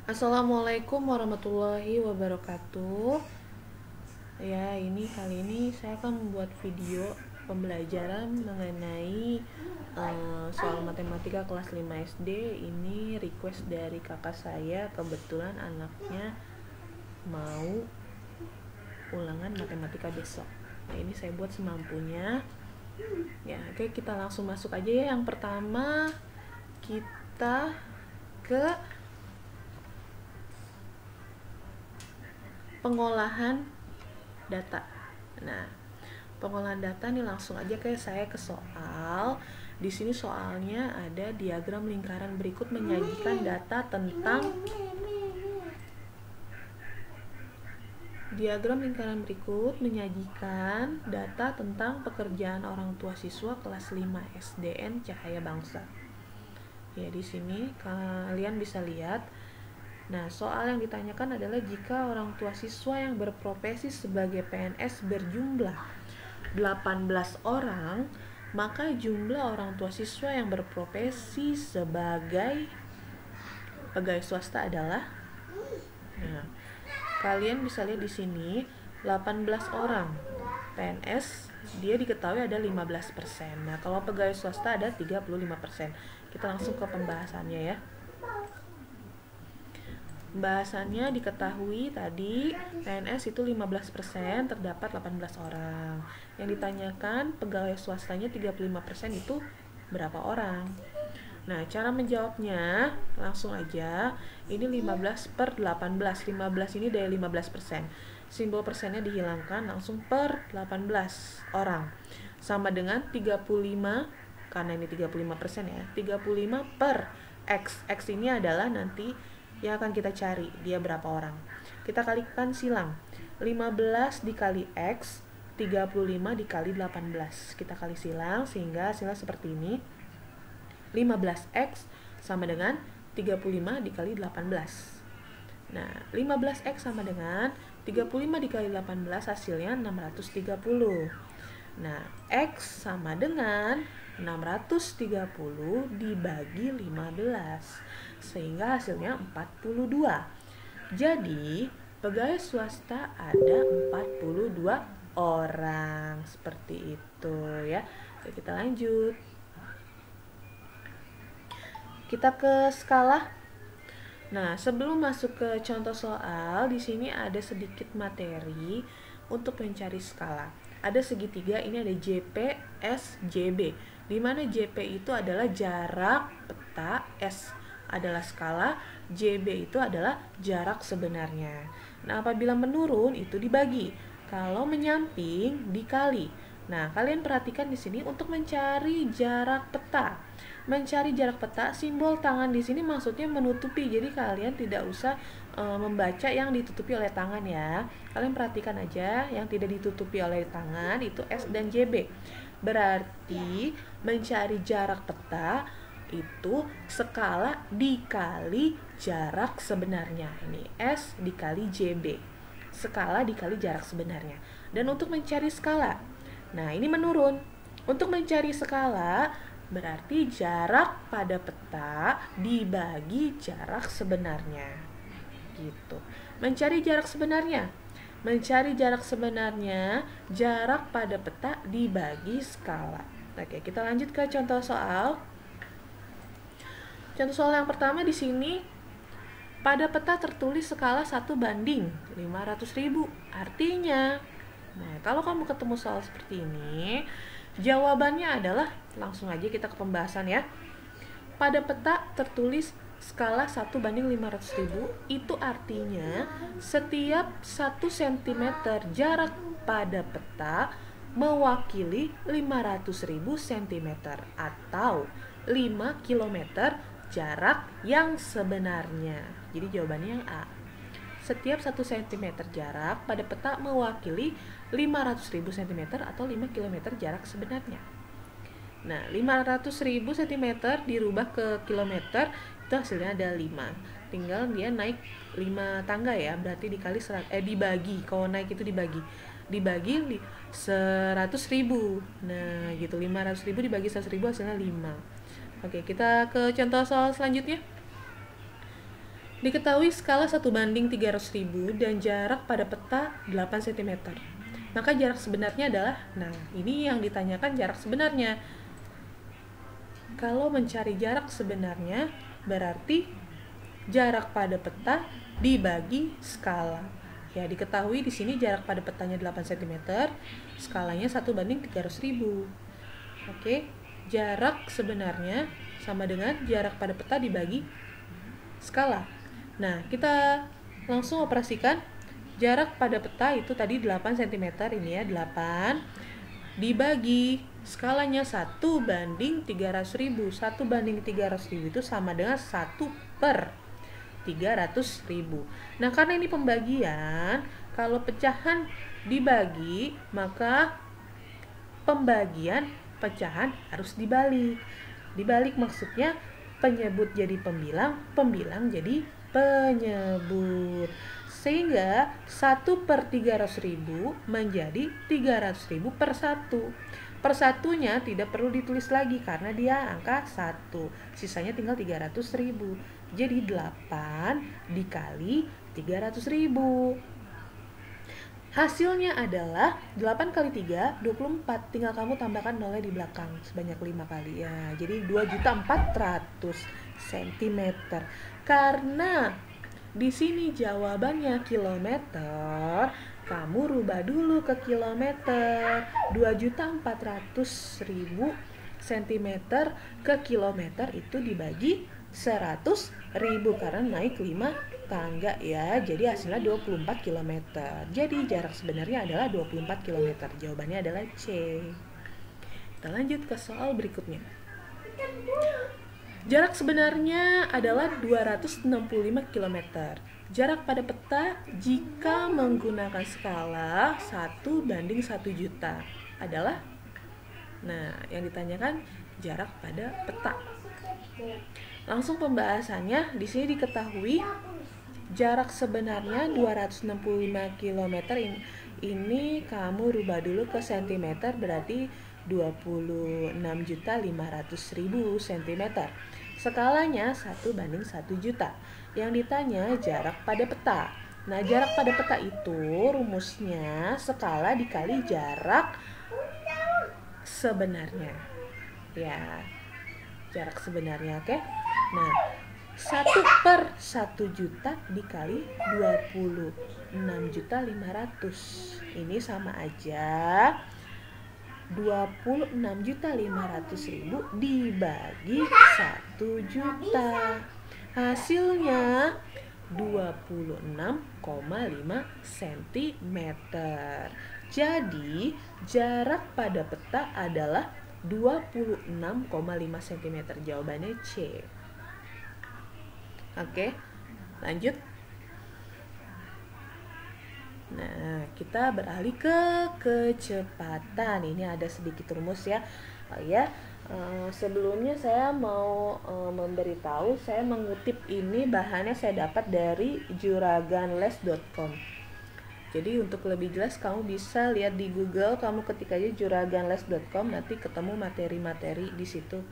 Assalamualaikum warahmatullahi wabarakatuh. Ya, kali ini saya akan membuat video pembelajaran mengenai soal matematika kelas 5 SD. Ini request dari kakak saya, kebetulan anaknya mau ulangan matematika besok. Nah, ini saya buat semampunya. Ya, oke, kita langsung masuk aja ya. Yang pertama, kita ke pengolahan data. Nah, pengolahan data nih langsung aja saya ke soal. Di sini soalnya ada diagram lingkaran berikut menyajikan data tentang pekerjaan orang tua siswa kelas 5 SDN Cahaya Bangsa. Ya, di sini kalian bisa lihat. Nah, soal yang ditanyakan adalah jika orang tua siswa yang berprofesi sebagai PNS berjumlah 18 orang, maka jumlah orang tua siswa yang berprofesi sebagai pegawai swasta adalah, nah, kalian bisa lihat di sini 18 orang. PNS dia diketahui ada 15%. Nah, kalau pegawai swasta ada 35%. Kita langsung ke pembahasannya ya. Pembahasannya diketahui tadi PNS itu 15%, terdapat 18 orang. Yang ditanyakan pegawai swastanya 35% itu berapa orang? Nah, cara menjawabnya langsung aja. Ini 15 per 18. 15 ini dari 15%. Simbol persennya dihilangkan, langsung per 18 orang. Sama dengan 35, karena ini 35% ya. 35 per X. X ini adalah nanti yang akan kita cari dia berapa orang. Kita kalikan silang. 15 dikali X, 35 dikali 18. Kita kali silang sehingga hasilnya seperti ini. 15X sama dengan 35 dikali 18. Nah, 15X sama dengan 35 dikali 18 hasilnya 630. Nah, X sama dengan 630 dibagi 15, sehingga hasilnya 42. Jadi, pegawai swasta ada 42 orang. Seperti itu ya. Oke, kita lanjut. Kita ke skala. Nah, sebelum masuk ke contoh soal, di sini ada sedikit materi untuk mencari skala. Ada segitiga, ini ada JP, S, JB. Di mana JP itu adalah jarak peta, S adalah skala, JB itu adalah jarak sebenarnya. Nah, apabila menurun itu dibagi. Kalau menyamping dikali. Nah, kalian perhatikan di sini untuk mencari jarak peta. Mencari jarak peta, simbol tangan di sini maksudnya menutupi. Jadi kalian tidak usah membaca yang ditutupi oleh tangan ya. Kalian perhatikan aja yang tidak ditutupi oleh tangan itu S dan JB. Berarti mencari jarak peta itu skala dikali jarak sebenarnya. Ini S dikali JB. Skala dikali jarak sebenarnya. Dan untuk mencari skala, nah ini menurun. Untuk mencari skala berarti jarak pada peta dibagi jarak sebenarnya. Gitu. Mencari jarak sebenarnya. Mencari jarak sebenarnya, jarak pada peta dibagi skala. Oke, kita lanjut ke contoh soal. Contoh soal yang pertama di sini, pada peta tertulis skala 1:500.000. Artinya, nah kalau kamu ketemu soal seperti ini, jawabannya adalah, langsung aja kita ke pembahasan ya. Pada peta tertulis skala 1:500.000, itu artinya setiap 1 cm jarak pada peta mewakili 500.000 cm atau 5 km jarak yang sebenarnya. Jadi jawabannya yang A. Setiap 1 cm jarak pada peta mewakili 500.000 cm atau 5 km jarak sebenarnya. Nah, 500.000 cm dirubah ke kilometer, itu hasilnya ada 5. Tinggal dia naik 5 tangga ya, berarti dibagi. Kalau naik itu dibagi 100.000. Nah, gitu, 500.000 dibagi 100.000 hasilnya 5. Oke, kita ke contoh soal selanjutnya. Diketahui skala 1:300.000 dan jarak pada peta 8 cm. Maka jarak sebenarnya adalah, nah ini yang ditanyakan jarak sebenarnya. Kalau mencari jarak sebenarnya berarti jarak pada peta dibagi skala. Ya, diketahui di sini jarak pada petanya 8 cm, skalanya 1:300.000. Oke, jarak sebenarnya sama dengan jarak pada peta dibagi skala. Nah, kita langsung operasikan. Jarak pada peta itu tadi 8 cm, ini ya 8 dibagi skalanya 1:300.000. 1:300.000 itu sama dengan 1/300.000. Nah, karena ini pembagian, kalau pecahan dibagi, maka pembagian pecahan harus dibalik. Dibalik maksudnya penyebut jadi pembilang, pembilang jadi penyebut. Sehingga 1/300.000 menjadi 300.000 per 1. Per satunya tidak perlu ditulis lagi karena dia angka 1. Sisanya tinggal 300.000. Jadi 8 dikali 300.000. Hasilnya adalah 8 kali 3, 24. Tinggal kamu tambahkan nolnya di belakang sebanyak 5 kali ya. Jadi 2.400.000 cm. Karena di sini jawabannya kilometer, kamu rubah dulu ke kilometer. 2.400.000 cm ke kilometer itu dibagi 100.000 karena naik 5 tangga ya. Jadi hasilnya 24 km. Jadi jarak sebenarnya adalah 24 km. Jawabannya adalah C. Kita lanjut ke soal berikutnya. Jarak sebenarnya adalah 265 km. Jarak pada peta jika menggunakan skala 1:1 juta adalah, nah yang ditanyakan jarak pada peta. Langsung pembahasannya, di sini diketahui jarak sebenarnya 265 km ini kamu rubah dulu ke cm, berarti 26.500.000 cm. Skalanya 1:1 juta. Yang ditanya jarak pada peta. Nah, jarak pada peta itu rumusnya skala dikali jarak sebenarnya. Ya, jarak sebenarnya, oke? Nah, 1/1 juta dikali 26.500. Ini sama aja 26.500.000 dibagi 1 juta. Hasilnya 26,5 cm. Jadi jarak pada peta adalah 26,5 cm. Jawabannya C. Oke, lanjut. Nah, kita beralih ke kecepatan. Ini ada sedikit rumus ya. Sebelumnya saya mau memberitahu, saya mengutip ini bahannya saya dapat dari juraganles.com. Jadi untuk lebih jelas kamu bisa lihat di Google, kamu ketik aja juraganles.com, nanti ketemu materi-materi di situ.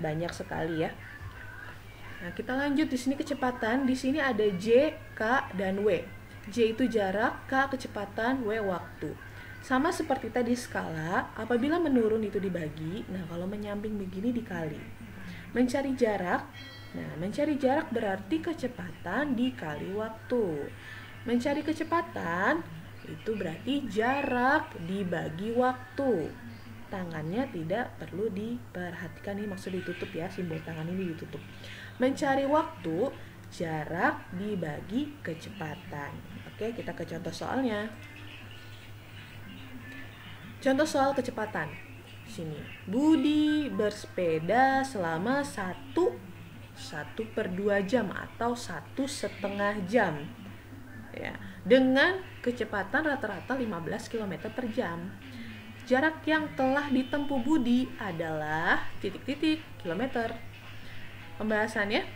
Banyak sekali ya. Nah, kita lanjut di sini kecepatan. Di sini ada J, K, dan W. J itu jarak, K kecepatan, W waktu. Sama seperti tadi skala, apabila menurun itu dibagi, nah kalau menyamping begini dikali. Mencari jarak, nah mencari jarak berarti kecepatan dikali waktu. Mencari kecepatan itu berarti jarak dibagi waktu. Tangannya tidak perlu diperhatikan, ini maksud ditutup ya, simbol tangan ini ditutup. Mencari waktu, jarak dibagi kecepatan. Oke, kita ke contoh soalnya. Contoh soal kecepatan. Sini, Budi bersepeda selama 1/2 jam atau 1,5 jam. Ya, dengan kecepatan rata-rata 15 km per jam. Jarak yang telah ditempuh Budi adalah titik-titik kilometer. Pembahasannya.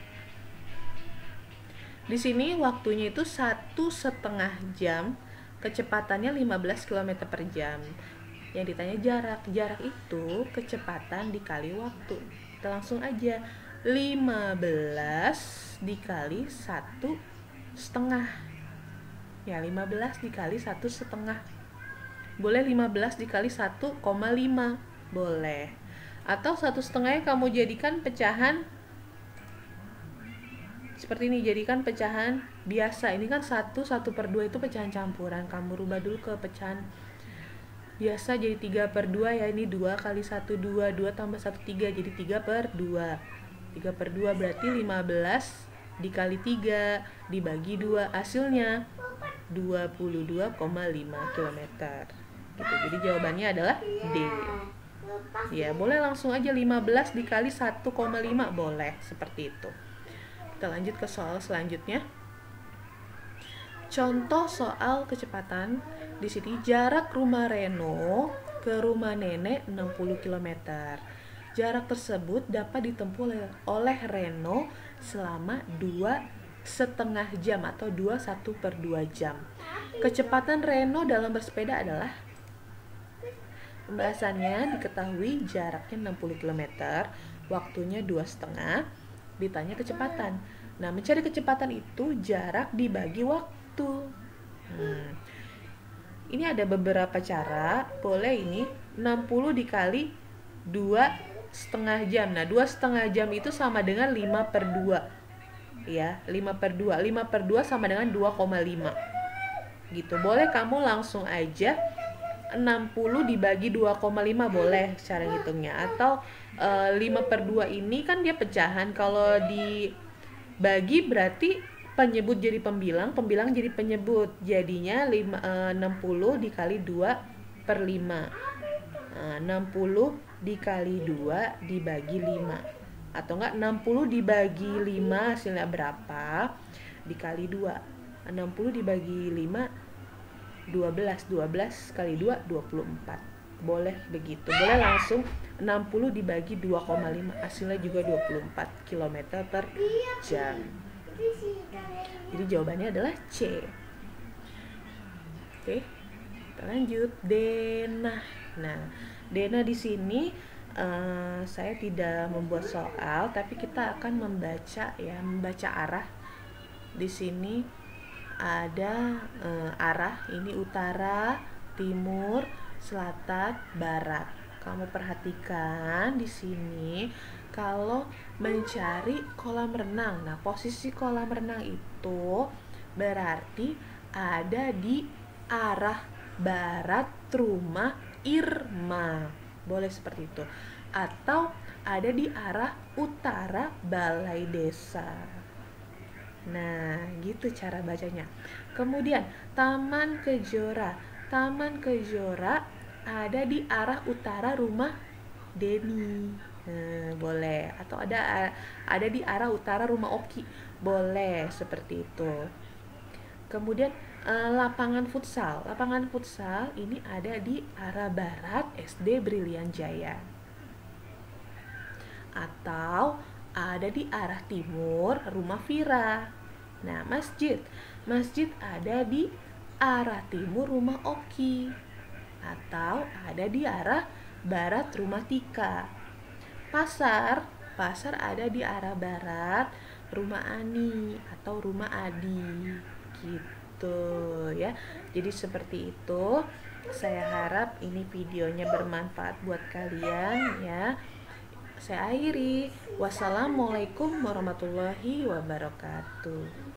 Di sini waktunya itu 1,5 jam, kecepatannya 15 km per jam. Yang ditanya jarak. Jarak itu kecepatan dikali waktu. Kita langsung aja. 15 dikali 1,5. Ya, 15 dikali 1,5. Boleh 15 dikali 1,5. Boleh. Atau 1,5 kamu jadikan pecahan seperti ini, jadikan pecahan biasa. Ini kan 1/2 itu pecahan campuran. Kamu rubah dulu ke pecahan biasa jadi 3/2 ya. Ini 2 kali 1 2, 2 tambah 1 3, jadi 3/2. 3/2 berarti 15 dikali 3 dibagi 2, hasilnya 22,5 km gitu. Jadi jawabannya adalah D. Ya, boleh langsung aja 15 dikali 1,5, boleh seperti itu. Kita lanjut ke soal selanjutnya. Contoh soal kecepatan. Di sini jarak rumah Reno ke rumah nenek 60 km. Jarak tersebut dapat ditempuh oleh Reno selama 2,5 jam atau 1/2 jam. Kecepatan Reno dalam bersepeda adalah, pembahasannya diketahui jaraknya 60 km, waktunya 2,5, ditanya kecepatan. Nah, mencari kecepatan itu jarak dibagi waktu. Ini ada beberapa cara. Boleh ini 60 dikali 2,5 jam. Nah, 2,5 jam itu sama dengan 5/2. Ya, 5/2. 5/2 sama dengan 2,5. Gitu. Boleh kamu langsung aja 60 dibagi 2,5, boleh cara hitungnya. Atau 5/2 ini kan dia pecahan. Kalau dibagi berarti penyebut jadi pembilang, pembilang jadi penyebut. Jadinya 60 dikali 2/5. 60 dikali 2 dibagi 5. Atau enggak 60 dibagi 5 hasilnya berapa? Dikali 2. 60 dibagi 5 12. 12 kali 2 24. Boleh begitu. Boleh langsung 60 dibagi 2,5, hasilnya juga 24 km per jam. Jadi jawabannya adalah C. Oke, kita lanjut. Dena. Nah, Dena di sini saya tidak membuat soal, tapi kita akan membaca ya, membaca arah. Di sini ada arah, ini utara, timur, selatan, barat. Kamu perhatikan di sini kalau mencari kolam renang. Nah, posisi kolam renang itu berarti ada di arah barat rumah Irma. Boleh seperti itu. Atau ada di arah utara balai desa. Nah, gitu cara bacanya. Kemudian Taman Kejora. Taman Kejora ada di arah utara rumah Denny. Boleh. Atau ada di arah utara rumah Oki. Boleh seperti itu. Kemudian lapangan futsal. Lapangan futsal ini ada di arah barat SD Brilian Jaya. Atau ada di arah timur rumah Vira. Nah, masjid. Masjid ada di arah timur rumah Oki. Atau ada di arah barat rumah Tika. Pasar. Pasar ada di arah barat rumah Ani atau rumah Adi. Gitu ya. Jadi seperti itu. Saya harap ini videonya bermanfaat buat kalian ya. Saya akhiri. Wassalamualaikum warahmatullahi wabarakatuh.